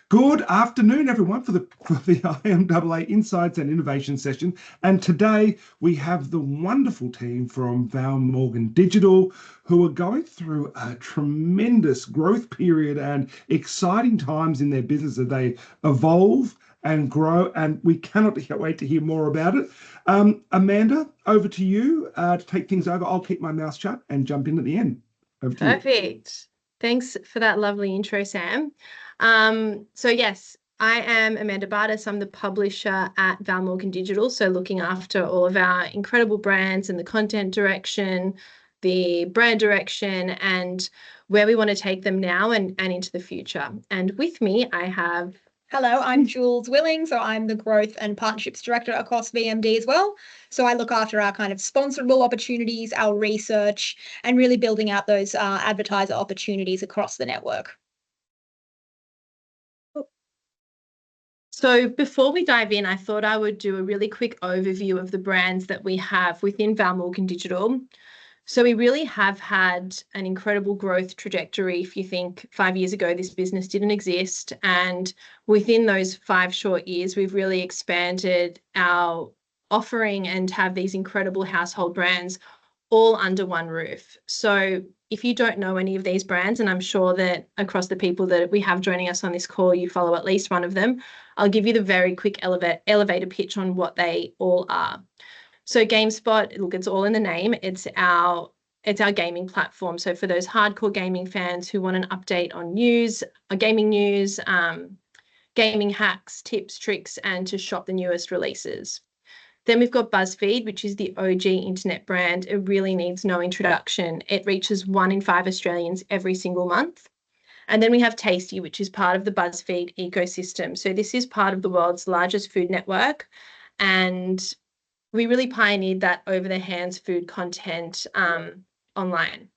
Good afternoon, everyone, for the IMAA Insights and Innovation session. And today we have the wonderful team from Val Morgan Digital who are going through a tremendous growth period and exciting times in their business as they evolve and grow. And we cannot wait to hear more about it. Amanda, over to you to take things over. I'll keep my mouth shut and jump in at the end. Over to you. Perfect. Thanks for that lovely intro, Sam. So yes, I am Amanda Bartis. I'm the publisher at Val Morgan Digital, so looking after all of our incredible brands and the content direction, the brand direction, and where we want to take them now and into the future. And with me, I have... Hello, I'm Jules Willing. So I'm the Growth and Partnerships Director across VMD as well. So I look after our kind of sponsorable opportunities, our research, and really building out those advertiser opportunities across the network. So before we dive in, I thought I would do a really quick overview of the brands that we have within Val Morgan Digital. So we really have had an incredible growth trajectory. If you think 5 years ago, this business didn't exist. And within those 5 short years, we've really expanded our offering and have these incredible household brands all under one roof. So if you don't know any of these brands, and I'm sure that across the people that we have joining us on this call, you follow at least one of them, I'll give you the very quick elevator pitch on what they all are. So GameSpot, look, it's all in the name. It's our gaming platform. So for those hardcore gaming fans who want an update on news, gaming news, gaming hacks, tips, tricks, and to shop the newest releases. Then we've got BuzzFeed, which is the OG internet brand. It really needs no introduction. It reaches 1 in 5 Australians every single month. And then we have Tasty, which is part of the BuzzFeed ecosystem. So this is part of the world's largest food network. And we really pioneered that over-the-hands food content online.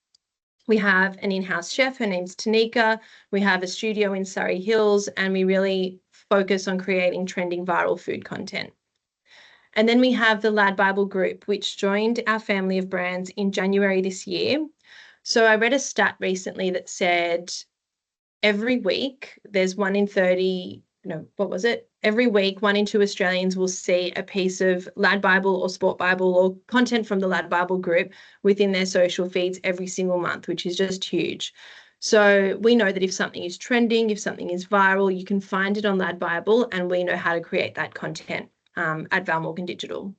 We have an in-house chef, her name's Tanika. We have a studio in Surrey Hills, and we really focus on creating trending viral food content. And then we have the Lad Bible Group, which joined our family of brands in January this year. So I read a stat recently that said every week there's 1 in 30, every week 1 in 2 Australians will see a piece of Lad Bible or Sport Bible or content from the Lad Bible Group within their social feeds every single month, which is just huge. So we know that if something is trending, if something is viral, you can find it on Lad Bible, and we know how to create that content at Val Morgan Digital.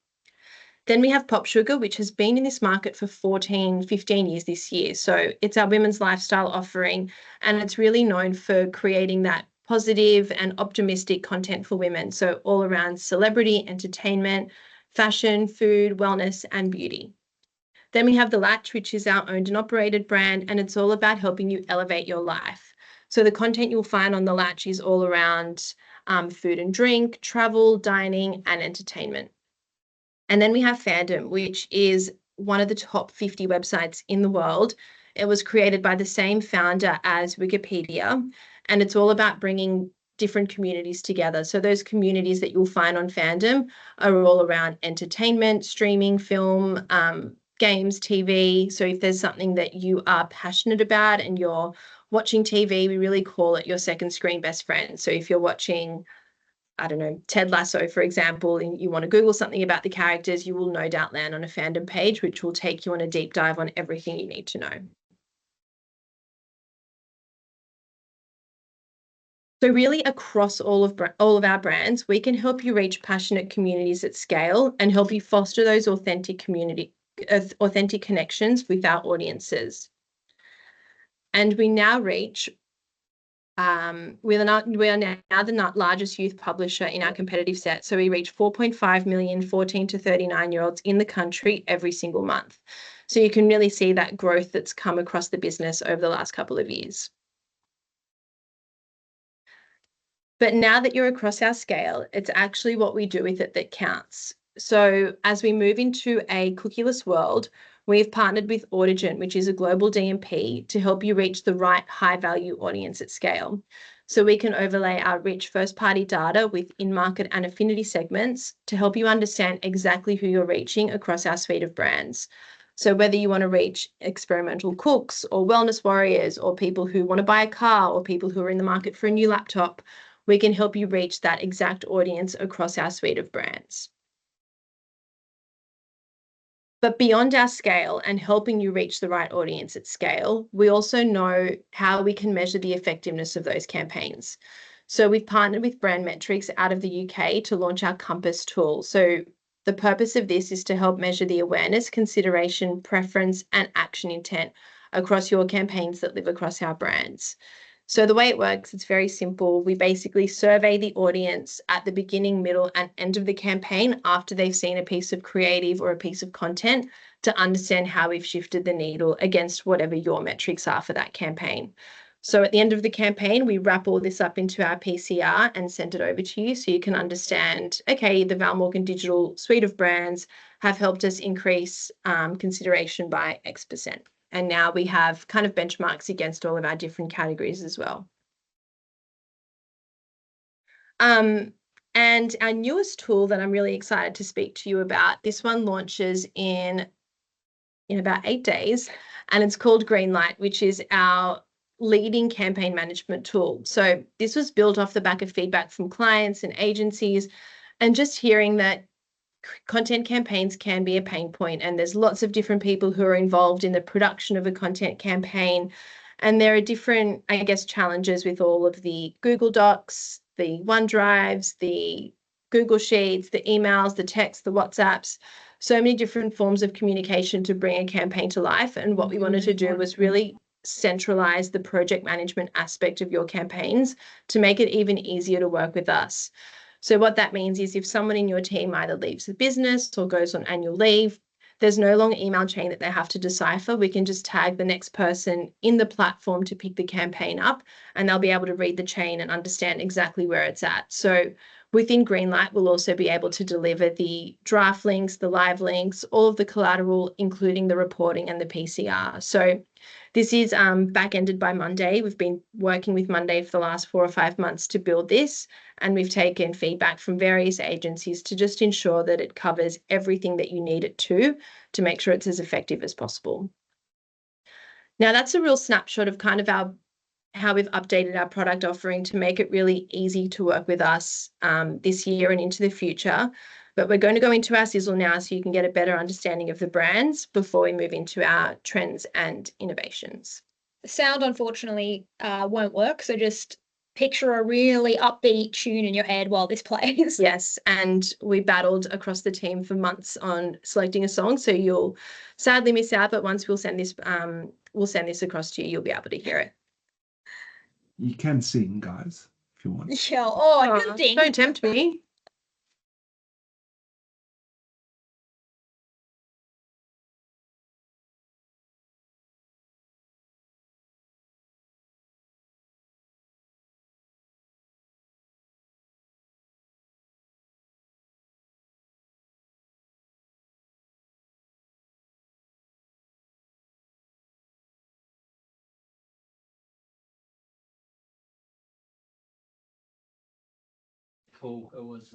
Then we have Pop Sugar, which has been in this market for 15 years this year. So it's our women's lifestyle offering, and it's really known for creating that positive and optimistic content for women. So all around celebrity, entertainment, fashion, food, wellness, and beauty. Then we have The Latch, which is our owned and operated brand, and it's all about helping you elevate your life. So the content you'll find on The Latch is all around food and drink, travel, dining, and entertainment. And then we have Fandom, which is one of the top 50 websites in the world. It was created by the same founder as Wikipedia, and it's all about bringing different communities together. So those communities that you'll find on Fandom are all around entertainment, streaming, film, games, TV. So if there's something that you are passionate about and you're watching TV, we really call it your second screen best friend. So if you're watching, I don't know, Ted Lasso, for example, and you want to Google something about the characters, you will no doubt land on a Fandom page, which will take you on a deep dive on everything you need to know. So really across all of our brands, we can help you reach passionate communities at scale and help you foster those authentic connections with our audiences. And we now reach, we are now the largest youth publisher in our competitive set. So we reach 4.5 million 14 to 39-year-olds in the country every single month. So you can really see that growth that's come across the business over the last couple of years. But now that you're across our scale, it's actually what we do with it that counts. So as we move into a cookieless world, we've partnered with Audigent, which is a global DMP, to help you reach the right high-value audience at scale. So we can overlay our rich first-party data with in-market and affinity segments to help you understand exactly who you're reaching across our suite of brands. So whether you want to reach experimental cooks or wellness warriors or people who want to buy a car or people who are in the market for a new laptop, we can help you reach that exact audience across our suite of brands. But beyond our scale and helping you reach the right audience at scale, we also know how we can measure the effectiveness of those campaigns. So we've partnered with Brand Metrics out of the UK to launch our Compass tool. So the purpose of this is to help measure the awareness, consideration, preference, and action intent across your campaigns that live across our brands. So the way it works, it's very simple. We basically survey the audience at the beginning, middle, and end of the campaign after they've seen a piece of creative or a piece of content to understand how we've shifted the needle against whatever your metrics are for that campaign. So at the end of the campaign, we wrap all this up into our PCR and send it over to you so you can understand, okay, the Val Morgan Digital suite of brands have helped us increase consideration by X%. And now we have kind of benchmarks against all of our different categories as well. And our newest tool that I'm really excited to speak to you about, this one launches in about 8 days, and it's called Greenlight, which is our leading campaign management tool. So this was built off the back of feedback from clients and agencies, and just hearing that content campaigns can be a pain point, and there's lots of different people who are involved in the production of a content campaign. And there are different, I guess, challenges with all of the Google Docs, the OneDrives, the Google Sheets, the emails, the texts, the WhatsApps, so many different forms of communication to bring a campaign to life. And what we wanted to do was really centralize the project management aspect of your campaigns to make it even easier to work with us. So what that means is if someone in your team either leaves the business or goes on annual leave, there's no longer email chain that they have to decipher. We can just tag the next person in the platform to pick the campaign up, and they'll be able to read the chain and understand exactly where it's at. So within Greenlight, we'll also be able to deliver the draft links, the live links, all of the collateral, including the reporting and the PCR. So this is back-ended by Monday. We've been working with Monday for the last 4 or 5 months to build this, and we've taken feedback from various agencies to just ensure that it covers everything that you need it to make sure it's as effective as possible. Now, that's a real snapshot of kind of how we've updated our product offering to make it really easy to work with us this year and into the future. But we're going to go into our sizzle now so you can get a better understanding of the brands before we move into our trends and innovations. The sound, unfortunately, won't work. So just picture a really upbeat tune in your head while this plays. Yes, and we battled across the team for months on selecting a song. So you'll sadly miss out, but once we'll send this across to you, you'll be able to hear it. You can sing, guys, if you want. Yeah. Oh, good thing. Don't tempt me. Cool. It was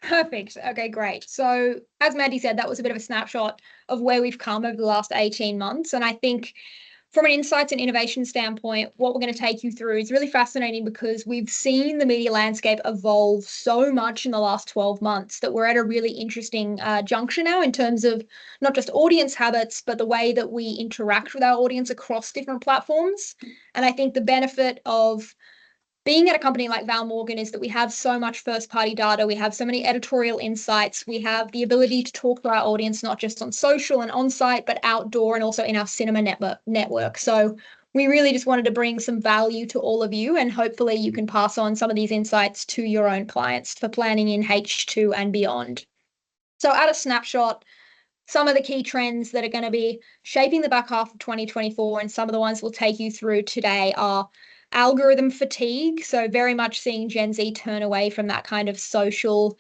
Perfect. Okay, great. So as Maddie said, that was a bit of a snapshot of where we've come over the last 18 months. And I think from an insights and innovation standpoint, what we're going to take you through is really fascinating because we've seen the media landscape evolve so much in the last 12 months that we're at a really interesting juncture now in terms of not just audience habits, but the way that we interact with our audience across different platforms. And I think the benefit of being at a company like Val Morgan is that we have so much first-party data, we have so many editorial insights, we have the ability to talk to our audience, not just on social and on-site, but outdoor and also in our cinema network. So we really just wanted to bring some value to all of you, and hopefully you can pass on some of these insights to your own clients for planning in H2 and beyond. So at a snapshot, some of the key trends that are going to be shaping the back half of 2024, and some of the ones we'll take you through today are algorithm fatigue. So very much seeing Gen Z turn away from that kind of social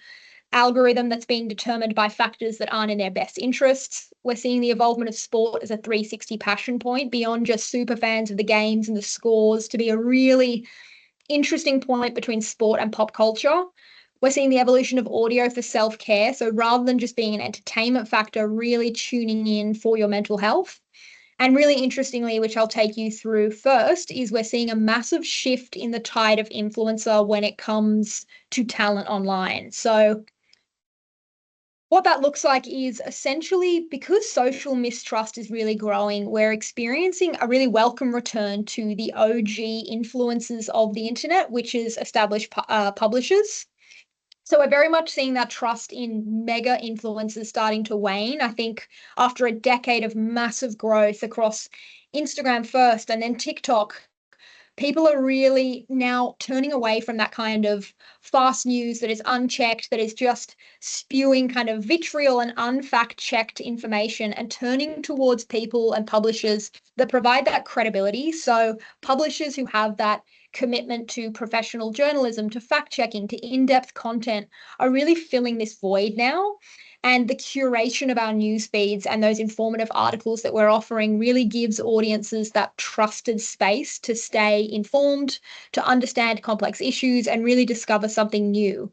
algorithm that's being determined by factors that aren't in their best interests. We're seeing the involvement of sport as a 360 passion point beyond just super fans of the games and the scores to be a really interesting point between sport and pop culture. We're seeing the evolution of audio for self-care. So rather than just being an entertainment factor, really tuning in for your mental health. And really interestingly, which I'll take you through first, is we're seeing a massive shift in the tide of influencer when it comes to talent online. So what that looks like is essentially because social mistrust is really growing, we're experiencing a really welcome return to the OG influences of the internet, which is established publishers. So we're very much seeing that trust in mega influencers starting to wane. I think after a decade of massive growth across Instagram first and then TikTok, people are really now turning away from that kind of fast news that is unchecked, that is just spewing kind of vitriol and unfact-checked information, and turning towards people and publishers that provide that credibility. So publishers who have that commitment to professional journalism, to fact-checking, to in-depth content are really filling this void now. And the curation of our news feeds and those informative articles that we're offering really gives audiences that trusted space to stay informed, to understand complex issues, and really discover something new.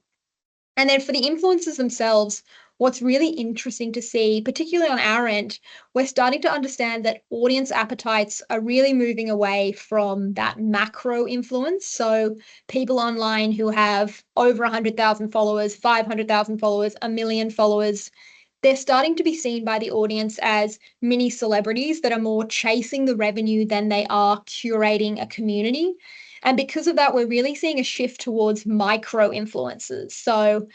And then for the influencers themselves, what's really interesting to see, particularly on our end, we're starting to understand that audience appetites are really moving away from that macro influence. So people online who have over 100,000 followers, 500,000 followers, 1 million followers, they're starting to be seen by the audience as mini celebrities that are more chasing the revenue than they are curating a community. And because of that, we're really seeing a shift towards micro influencers. So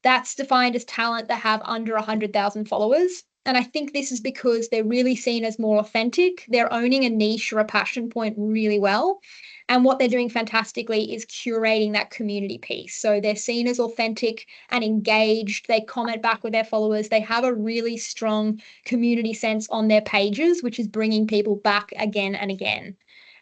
that's defined as talent that have under 100,000 followers. And I think this is because they're really seen as more authentic. They're owning a niche or a passion point really well. And what they're doing fantastically is curating that community piece. So they're seen as authentic and engaged. They comment back with their followers. They have a really strong community sense on their pages, which is bringing people back again and again.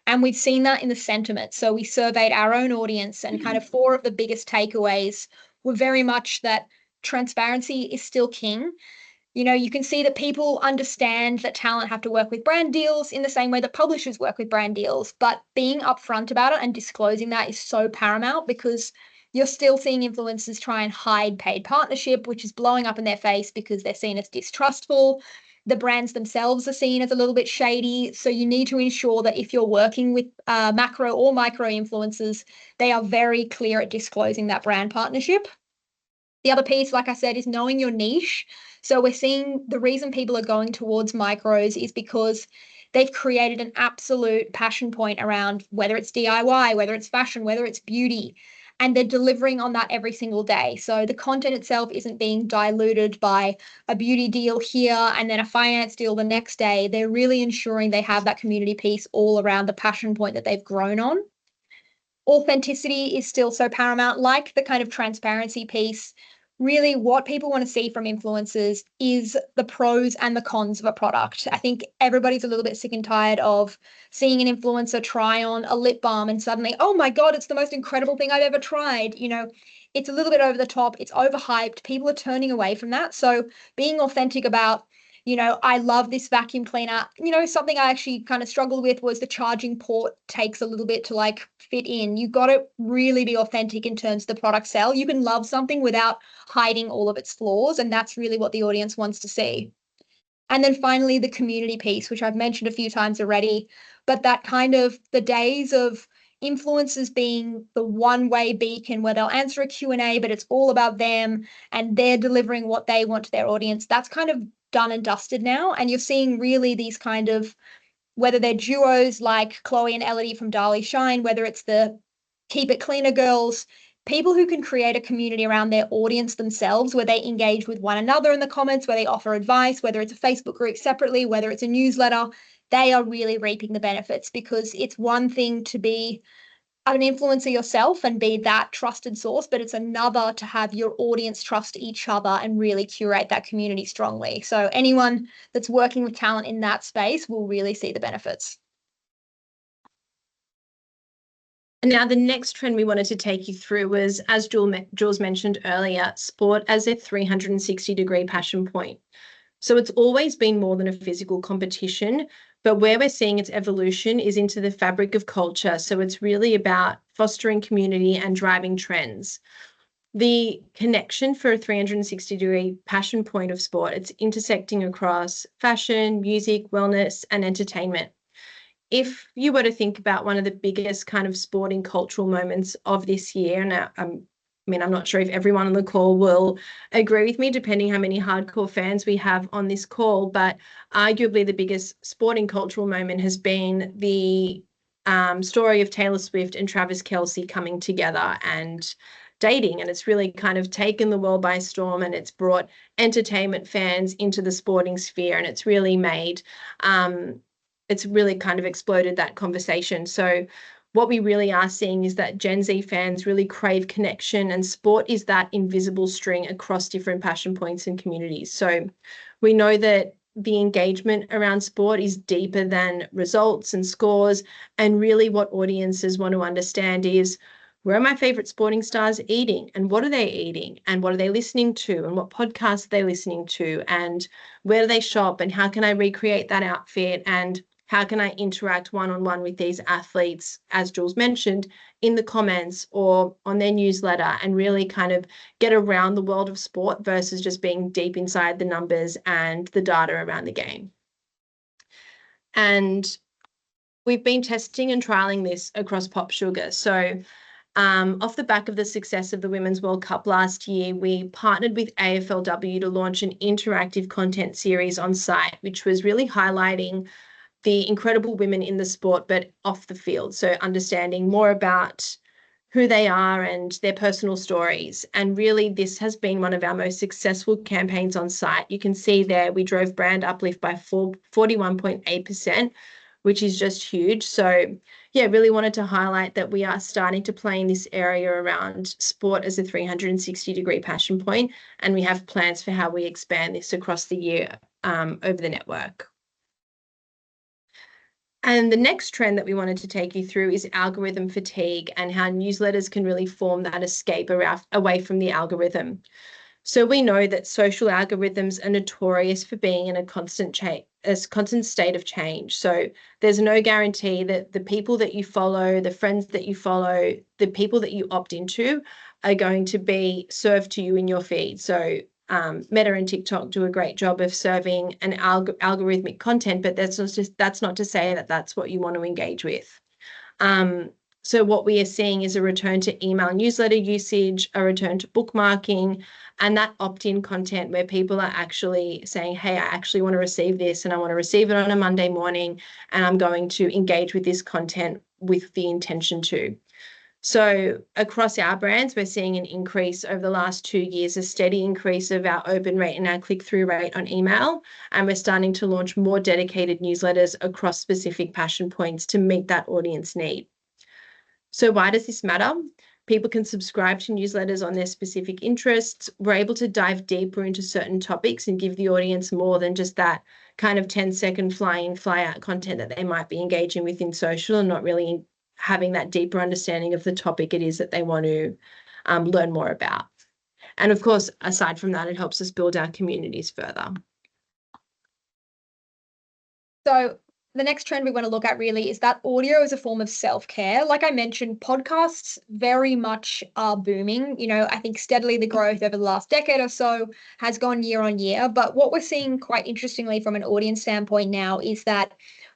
And we've seen that in the sentiment. So we surveyed our own audience, and kind of 4 of the biggest takeaways were very much that transparency is still king. You know, you can see that people understand that talent have to work with brand deals in the same way that publishers work with brand deals, but being upfront about it and disclosing that is so paramount, because you're still seeing influencers try and hide paid partnership, which is blowing up in their face because they're seen as distrustful. The brands themselves are seen as a little bit shady. So you need to ensure that if you're working with macro or micro influencers, they are very clear at disclosing that brand partnership. The other piece, like I said, is knowing your niche. So we're seeing the reason people are going towards micros is because they've created an absolute passion point around whether it's DIY, whether it's fashion, whether it's beauty, and they're delivering on that every single day. So the content itself isn't being diluted by a beauty deal here and then a finance deal the next day. They're really ensuring they have that community piece all around the passion point that they've grown on. Authenticity is still so paramount, like the kind of transparency piece. Really, what people want to see from influencers is the pros and the cons of a product. I think everybody's a little bit sick and tired of seeing an influencer try on a lip balm and suddenly, oh my God, it's the most incredible thing I've ever tried. You know, it's a little bit over the top, it's overhyped. People are turning away from that. So being authentic about, you know, I love this vacuum cleaner. You know, something I actually kind of struggled with was the charging port takes a little bit to like fit in. You got to really be authentic in terms of the product sell. You can love something without hiding all of its flaws, and that's really what the audience wants to see. And then finally, the community piece, which I've mentioned a few times already, but that kind of the days of influencers being the one-way beacon where they'll answer a Q&A, but it's all about them and they're delivering what they want to their audience. That's kind of done and dusted now. And you're seeing really these kind of, whether they're duos like Chloe and Elodie from Darlie Shine, whether it's the Keep It Cleaner girls, people who can create a community around their audience themselves, where they engage with one another in the comments, where they offer advice, whether it's a Facebook group separately, whether it's a newsletter, they are really reaping the benefits, because it's one thing to be an influencer yourself and be that trusted source, but it's another to have your audience trust each other and really curate that community strongly. So anyone that's working with talent in that space will really see the benefits. And now the next trend we wanted to take you through was, as Jules mentioned earlier, sport as a 360-degree passion point. So it's always been more than a physical competition, but where we're seeing its evolution is into the fabric of culture. So it's really about fostering community and driving trends. The connection for a 360-degree passion point of sport, it's intersecting across fashion, music, wellness, and entertainment. If you were to think about one of the biggest kind of sporting cultural moments of this year, and I'm not sure if everyone on the call will agree with me, depending how many hardcore fans we have on this call, but arguably the biggest sporting cultural moment has been the story of Taylor Swift and Travis Kelce coming together and dating. And it's really kind of taken the world by storm, and it's brought entertainment fans into the sporting sphere, and it's really made it's really kind of exploded that conversation. So what we really are seeing is that Gen Z fans really crave connection, and sport is that invisible string across different passion points and communities. So we know that the engagement around sport is deeper than results and scores. And really what audiences want to understand is, where are my favorite sporting stars eating, and what are they eating, and what are they listening to, and what podcasts are they listening to, and where do they shop, and how can I recreate that outfit, and how can I interact one-on-one with these athletes, as Jules mentioned, in the comments or on their newsletter, and really kind of get around the world of sport versus just being deep inside the numbers and the data around the game. And we've been testing and trialing this across Pop Sugar. So off the back of the success of the Women's World Cup last year, we partnered with AFLW to launch an interactive content series on site, which was really highlighting the incredible women in the sport, but off the field. So understanding more about who they are and their personal stories. And really, this has been one of our most successful campaigns on site. You can see there, we drove brand uplift by 41.8%, which is just huge. So yeah, really wanted to highlight that we are starting to play in this area around sport as a 360-degree passion point, and we have plans for how we expand this across the year over the network. And the next trend that we wanted to take you through is algorithm fatigue, and how newsletters can really form that escape away from the algorithm. So we know that social algorithms are notorious for being in a constant state of change. So there's no guarantee that the people that you follow, the friends that you follow, the people that you opt into are going to be served to you in your feed. So Meta and TikTok do a great job of serving an algorithmic content, but that's not to say that that's what you want to engage with. So what we are seeing is a return to email newsletter usage, a return to bookmarking, and that opt-in content where people are actually saying, hey, I actually want to receive this, and I want to receive it on a Monday morning, and I'm going to engage with this content with the intention to. So across our brands, we're seeing an increase over the last 2 years, a steady increase of our open rate and our click-through rate on email. And we're starting to launch more dedicated newsletters across specific passion points to meet that audience need. So why does this matter? People can subscribe to newsletters on their specific interests. We're able to dive deeper into certain topics and give the audience more than just that kind of 10-second fly-in, fly-out content that they might be engaging with in social, and not really having that deeper understanding of the topic it is that they want to learn more about. And of course, aside from that, it helps us build our communities further. So the next trend we want to look at really is that audio is a form of self-care. Like I mentioned, podcasts very much are booming. You know, I think steadily the growth over the last decade or so has gone year on year. But what we're seeing quite interestingly from an audience standpoint now is that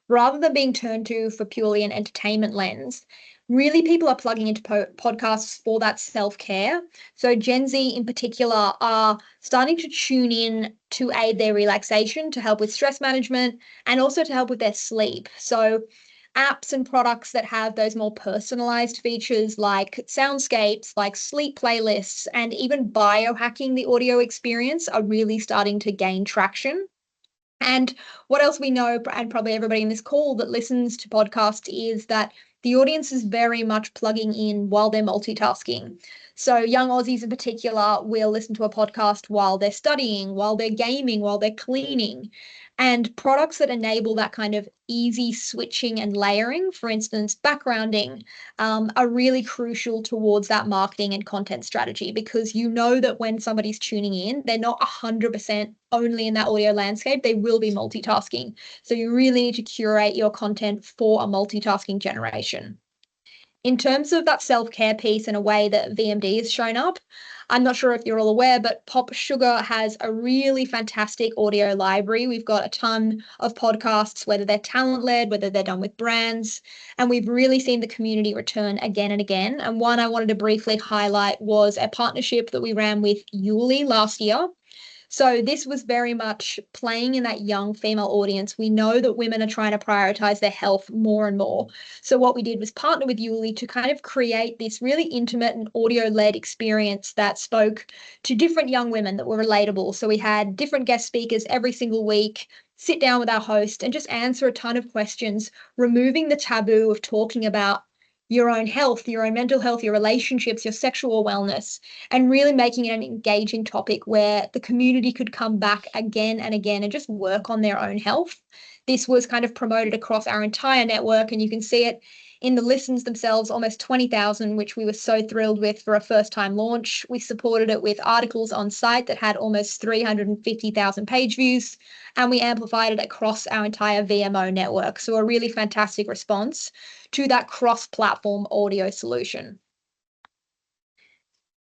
rather than being turned to for purely an entertainment lens, really people are plugging into podcasts for that self-care. So Gen Z in particular are starting to tune in to aid their relaxation, to help with stress management, and also to help with their sleep. So apps and products that have those more personalized features like soundscapes, like sleep playlists, and even biohacking the audio experience are really starting to gain traction. And what else we know, and probably everybody in this call that listens to podcasts, is that the audience is very much plugging in while they're multitasking. So young Aussies in particular will listen to a podcast while they're studying, while they're gaming, while they're cleaning. And products that enable that kind of easy switching and layering, for instance, backgrounding, are really crucial towards that marketing and content strategy, because you know that when somebody's tuning in, they're not 100% only in that audio landscape, they will be multitasking. So you really need to curate your content for a multitasking generation. In terms of that self-care piece and a way that VMD has shown up, I'm not sure if you're all aware, but Pop Sugar has a really fantastic audio library. We've got a ton of podcasts, whether they're talent-led, whether they're done with brands, and we've really seen the community return again and again. And one I wanted to briefly highlight was a partnership that we ran with Yuli last year. So this was very much playing in that young female audience. We know that women are trying to prioritize their health more and more. So what we did was partner with Yuli to kind of create this really intimate and audio-led experience that spoke to different young women that were relatable. So we had different guest speakers every single week, sit down with our host and just answer a ton of questions, removing the taboo of talking about your own health, your own mental health, your relationships, your sexual wellness, and really making it an engaging topic where the community could come back again and again and just work on their own health. This was kind of promoted across our entire network, and you can see it in the listens themselves, almost 20,000, which we were so thrilled with for a first-time launch. We supported it with articles on site that had almost 350,000 page views, and we amplified it across our entire VMO network. So a really fantastic response to that cross-platform audio solution.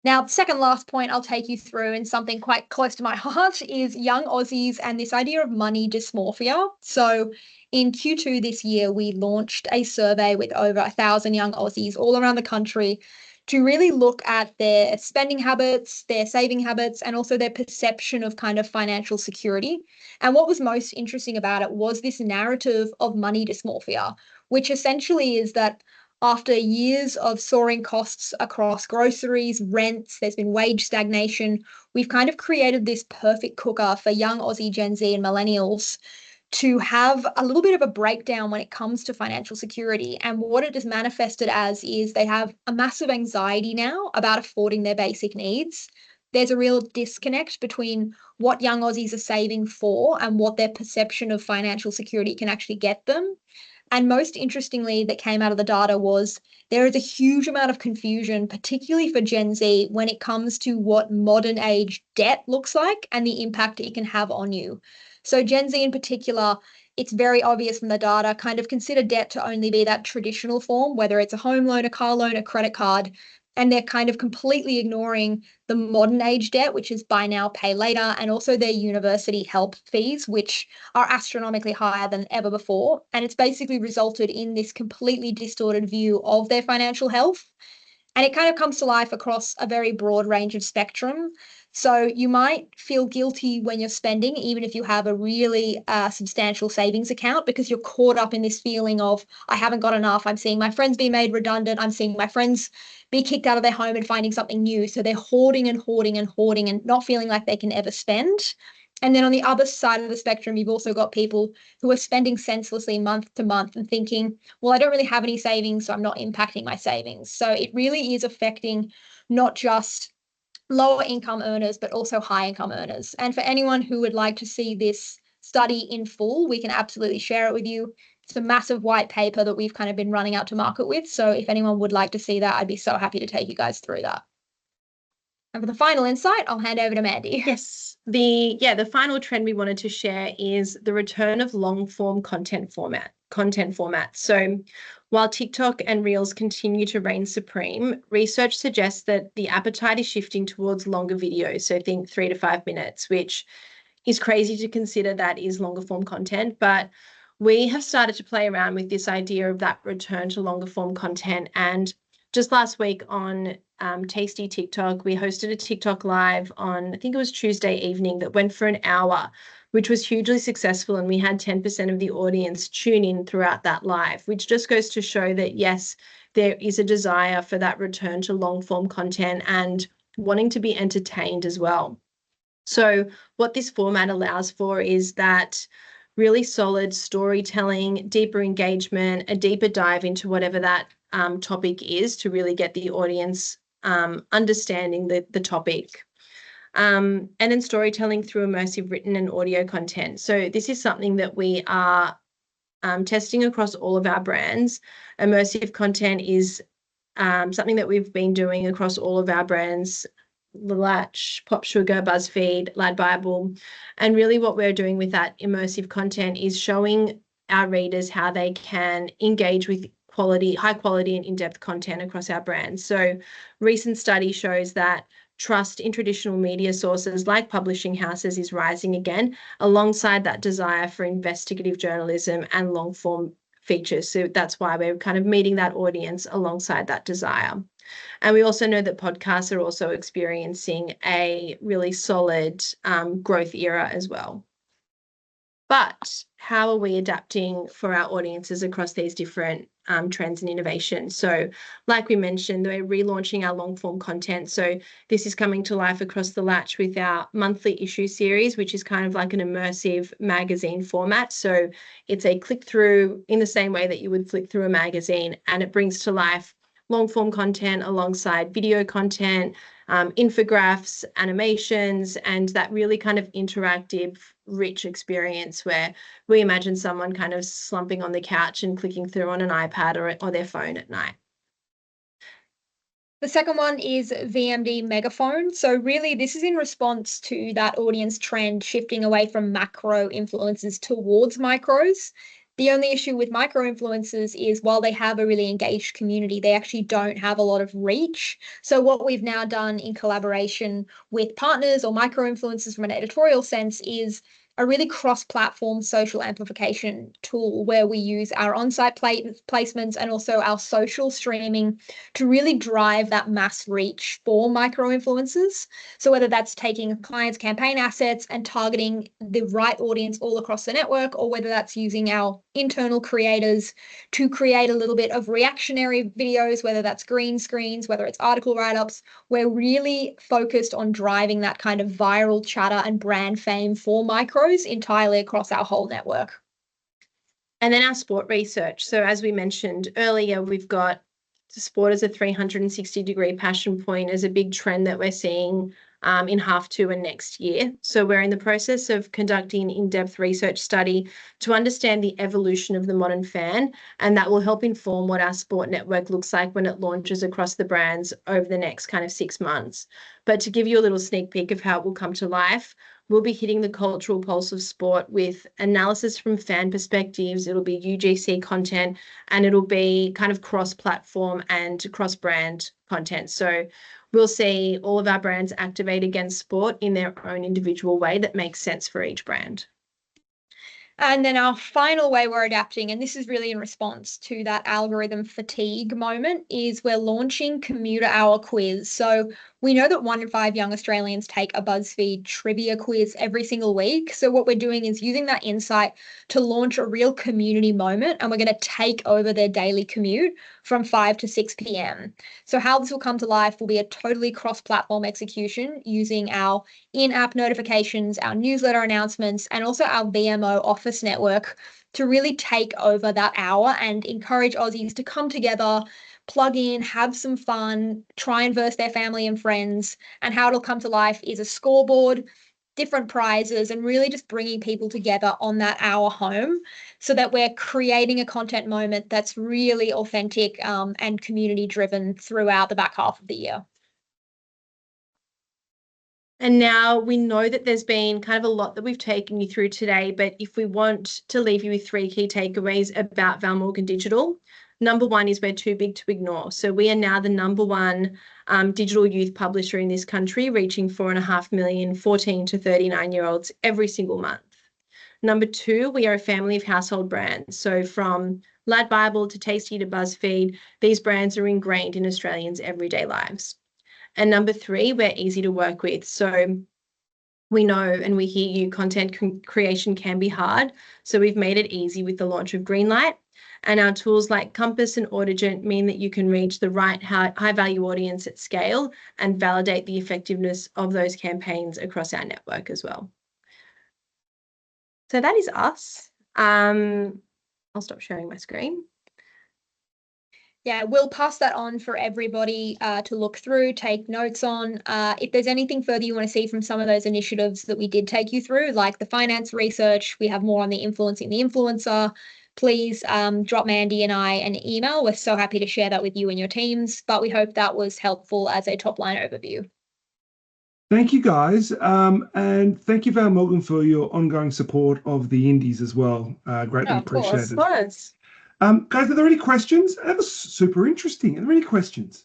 Now, second last point I'll take you through, and something quite close to my heart, is young Aussies and this idea of money dysmorphia. So in Q2 this year, we launched a survey with over 1,000 young Aussies all around the country to really look at their spending habits, their saving habits, and also their perception of kind of financial security. And what was most interesting about it was this narrative of money dysmorphia, which essentially is that after years of soaring costs across groceries, rents, there's been wage stagnation, we've kind of created this perfect cooker for young Aussie Gen Z and millennials to have a little bit of a breakdown when it comes to financial security. And what it has manifested as is they have a massive anxiety now about affording their basic needs. There's a real disconnect between what young Aussies are saving for and what their perception of financial security can actually get them. And most interestingly, that came out of the data was there is a huge amount of confusion, particularly for Gen Z, when it comes to what modern age debt looks like and the impact it can have on you. So Gen Z in particular, it's very obvious from the data, kind of consider debt to only be that traditional form, whether it's a home loan, a car loan, a credit card, and they're kind of completely ignoring the modern age debt, which is buy now, pay later, and also their university help fees, which are astronomically higher than ever before. And it's basically resulted in this completely distorted view of their financial health. And it kind of comes to life across a very broad range of spectrum. So you might feel guilty when you're spending, even if you have a really substantial savings account, because you're caught up in this feeling of, I haven't got enough. I'm seeing my friends be made redundant. I'm seeing my friends be kicked out of their home and finding something new. So they're hoarding and hoarding and hoarding and not feeling like they can ever spend. And then on the other side of the spectrum, you've also got people who are spending senselessly month to month and thinking, well, I don't really have any savings, so I'm not impacting my savings. So it really is affecting not just lower income earners, but also high income earners. And for anyone who would like to see this study in full, we can absolutely share it with you. It's a massive white paper that we've kind of been running out to market with. So if anyone would like to see that, I'd be so happy to take you guys through that. And for the final insight, I'll hand over to Mandy. Yes, the final trend we wanted to share is the return of long form content format. So while TikTok and Reels continue to reign supreme, research suggests that the appetite is shifting towards longer videos. So think 3 to 5 minutes, which is crazy to consider that is longer form content. But we have started to play around with this idea of that return to longer form content. And just last week on Tasty TikTok, we hosted a TikTok live on, I think it was Tuesday evening, that went for an hour, which was hugely successful. And we had 10% of the audience tune in throughout that live, which just goes to show that, yes, there is a desire for that return to long form content and wanting to be entertained as well. So what this format allows for is that really solid storytelling, deeper engagement, a deeper dive into whatever that topic is to really get the audience understanding the topic. And then storytelling through immersive written and audio content. So this is something that we are testing across all of our brands. Immersive content is something that we've been doing across all of our brands, The Latch, Pop Sugar, BuzzFeed, Lad Bible. And really what we're doing with that immersive content is showing our readers how they can engage with high quality and in-depth content across our brands. So recent study shows that trust in traditional media sources like publishing houses is rising again, alongside that desire for investigative journalism and long form features. So that's why we're kind of meeting that audience alongside that desire. And we also know that podcasts are also experiencing a really solid growth era as well. But how are we adapting for our audiences across these different trends and innovations? So like we mentioned, we're relaunching our long form content. So this is coming to life across the Latch with our monthly issue series, which is kind of like an immersive magazine format. So it's a click through in the same way that you would flick through a magazine, and it brings to life long form content alongside video content, infographics, animations, and that really kind of interactive, rich experience where we imagine someone kind of slumping on the couch and clicking through on an iPad or their phone at night. The second one is VMD Megaphone. So really this is in response to that audience trend shifting away from macro influencers towards micros. The only issue with micro influencers is while they have a really engaged community, they actually don't have a lot of reach. So what we've now done in collaboration with partners or micro influencers from an editorial sense is a really cross-platform social amplification tool where we use our on-site placements and also our social streaming to really drive that mass reach for micro influencers. So whether that's taking a client's campaign assets and targeting the right audience all across the network, or whether that's using our internal creators to create a little bit of reactionary videos, whether that's green screens, whether it's article write-ups, we're really focused on driving that kind of viral chatter and brand fame for micros entirely across our whole network. And then our sport research. So as we mentioned earlier, we've got sport as a 360-degree passion point as a big trend that we're seeing in half two and next year. So we're in the process of conducting an in-depth research study to understand the evolution of the modern fan, and that will help inform what our sport network looks like when it launches across the brands over the next kind of 6 months. But to give you a little sneak peek of how it will come to life, we'll be hitting the cultural pulse of sport with analysis from fan perspectives. It'll be UGC content, and it'll be kind of cross-platform and cross-brand content. So we'll see all of our brands activate against sport in their own individual way that makes sense for each brand. And then our final way we're adapting, and this is really in response to that algorithm fatigue moment, is we're launching Commuter Hour Quiz. So we know that 1 in 5 young Australians take a BuzzFeed trivia quiz every single week. So what we're doing is using that insight to launch a real community moment, and we're going to take over their daily commute from 5 to 6 p.m. So how this will come to life will be a totally cross-platform execution using our in-app notifications, our newsletter announcements, and also our VMO office network to really take over that hour and encourage Aussies to come together, plug in, have some fun, try and verse their family and friends. And how it'll come to life is a scoreboard, different prizes, and really just bringing people together on that hour home so that we're creating a content moment that's really authentic and community driven throughout the back half of the year. And now we know that there's been kind of a lot that we've taken you through today, but if we want to leave you with 3 key takeaways about Val Morgan Digital, number 1 is we're too big to ignore. So we are now the number 1 digital youth publisher in this country, reaching 4.5 million 14 to 39-year-olds every single month. Number 2, we are a family of household brands. So from Lad Bible to Tasty to BuzzFeed, these brands are ingrained in Australians' everyday lives. And number 3, we're easy to work with. So we know and we hear you, content creation can be hard. So we've made it easy with the launch of Greenlight. And our tools like Compass and Audigent mean that you can reach the right high value audience at scale and validate the effectiveness of those campaigns across our network as well. So that is us. I'll stop sharing my screen. Yeah, we'll pass that on for everybody to look through, take notes on. If there's anything further you want to see from some of those initiatives that we did take you through, like the finance research, we have more on the influencing the influencer. Please drop Mandy and I an email. We're so happy to share that with you and your teams, but we hope that was helpful as a top line overview. Thank you, guys. And thank you, Val Morgan, for your ongoing support of the Indies as well. Greatly of course. appreciated. Of course. Guys, are there any questions? That was super interesting. Are there any questions?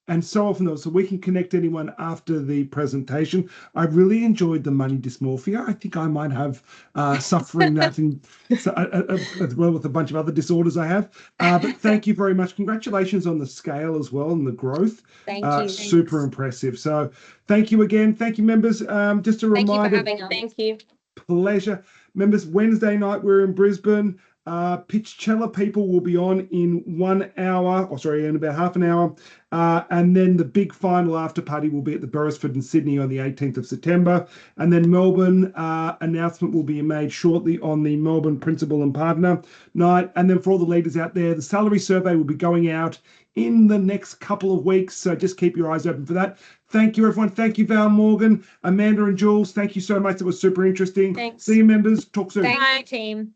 And so often, though, so we can connect anyone after the presentation. I really enjoyed the money dysmorphia. I think I might have suffering that as well with a bunch of other disorders I have. But thank you very much. Congratulations on the scale as well and the growth. Thank you. Super impressive. So thank you again. Thank you, members. Just a Thank you reminder. for having us. Thank you. Pleasure. Members, Wednesday night we're in Brisbane. Pitchcella people will be on in 1 hour, in about half an hour. And then the big final after party will be at the Beresford in Sydney on the 18th of September. And then Melbourne announcement will be made shortly on the Melbourne Principal and Partner night. And then for all the leaders out there, the salary survey will be going out in the next couple of weeks. So just keep your eyes open for that. Thank you, everyone. Thank you, Val Morgan, Amanda and Jules. Thank you so much. It was super interesting. Thanks. See you, members. Talk soon. Thank you, team.